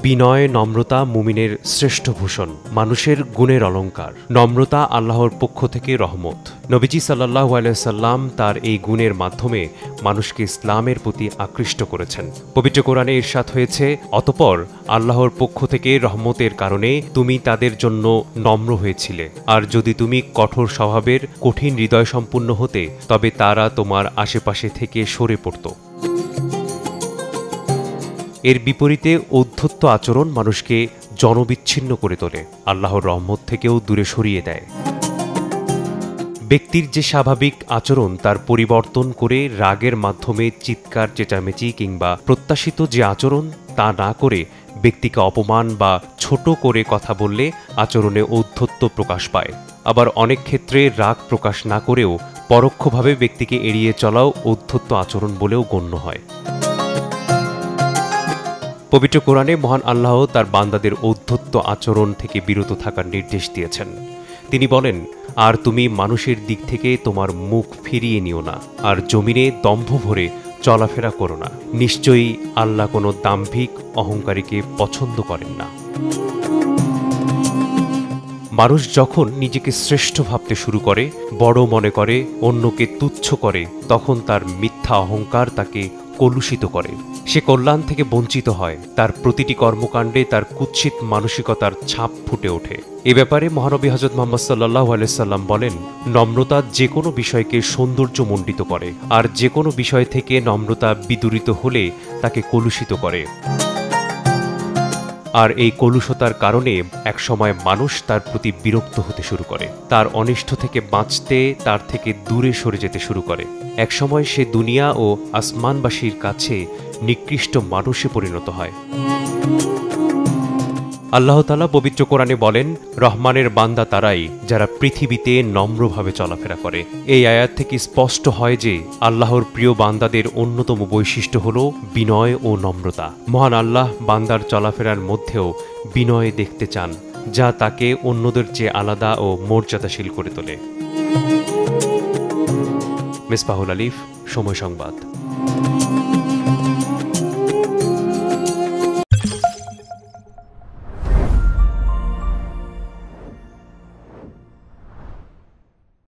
বিনয় নম্রতা মুমিনের শ্রেষ্ঠ ভূষণ, মানুষের গুণের অলঙ্কার। নম্রতা আল্লাহর পক্ষ থেকে রহমত। নবীজি সাল্লাল্লাহু আলাইহি সাল্লাম তার এই গুণের মাধ্যমে মানুষকে ইসলামের প্রতি আকৃষ্ট করেছেন। পবিত্র কোরআনে ইরশাদ হয়েছে, অতঃপর আল্লাহর পক্ষ থেকে রহমতের কারণে তুমি তাদের জন্য নম্র হয়েছিলে, আর যদি তুমি কঠোর স্বভাবের কঠিন হৃদয় সম্পূর্ণ হতে তবে তারা তোমার আশেপাশে থেকে সরে পড়ত। এর বিপরীতে ঔদ্ধত্য আচরণ মানুষকে জনবিচ্ছিন্ন করে তোলে, আল্লাহর রহমত থেকেও দূরে সরিয়ে দেয়। ব্যক্তির যে স্বাভাবিক আচরণ তার পরিবর্তন করে রাগের মাধ্যমে চিৎকার চেঁচামেচি কিংবা প্রত্যাশিত যে আচরণ তা না করে ব্যক্তিকে অপমান বা ছোট করে কথা বললে আচরণে ঔদ্ধত্য প্রকাশ পায়। আবার অনেক ক্ষেত্রে রাগ প্রকাশ না করেও পরোক্ষভাবে ব্যক্তিকে এড়িয়ে চলাও ঔদ্ধত্য আচরণ বলেও গণ্য হয়। পবিত্র কোরআনে মহান আল্লাহ তার বান্দাদের ঔদ্ধত্য আচরণ থেকে বিরত থাকার নির্দেশ দিয়েছেন। তিনি বলেন, আর তুমি মানুষের দিক থেকে তোমার মুখ ফিরিয়ে নিও না, আর জমিনে দম্ভ ভরে চলাফেরা করো না। নিশ্চয়ই আল্লাহ কোনো দাম্ভিক অহংকারীকে পছন্দ করেন না। মানুষ যখন নিজেকে শ্রেষ্ঠ ভাবতে শুরু করে, বড় মনে করে, অন্যকে তুচ্ছ করে, তখন তার মিথ্যা অহংকার তাকে কলুষিত করে। সে কল্যাণ থেকে বঞ্চিত হয়। তার প্রতিটি কর্মকাণ্ডে তার কুৎসিত মানসিকতার ছাপ ফুটে ওঠে। এ ব্যাপারে মহানবী হযরত মুহাম্মদ সাল্লাল্লাহু আলাইহি সাল্লাম বলেন, নম্রতা যে কোনো বিষয়কে সৌন্দর্যমণ্ডিত করে, আর যে কোনো বিষয় থেকে নম্রতা বিদূরিত হলে তাকে কলুষিত করে। আর এই কলুষতার কারণে একসময় মানুষ তার প্রতি বিরক্ত হতে শুরু করে, তার অনিষ্ট থেকে বাঁচতে তার থেকে দূরে সরে যেতে শুরু করে। একসময় সে দুনিয়া ও আসমানবাসীর কাছে নিকৃষ্ট মানুষে পরিণত হয়। আল্লাহ তাআলা পবিত্র কোরআনে বলেন, রহমানের বান্দা তারাই যারা পৃথিবীতে নম্রভাবে চলাফেরা করে। এই আয়াত থেকে স্পষ্ট হয় যে আল্লাহর প্রিয় বান্দাদের অন্যতম বৈশিষ্ট্য হল বিনয় ও নম্রতা। মহান আল্লাহ বান্দার চলাফেরার মধ্যেও বিনয় দেখতে চান, যা তাকে অন্যদের চেয়ে আলাদা ও মর্যাদাশীল করে তোলে। মিসবাহুল আলিফ, সময় সংবাদ।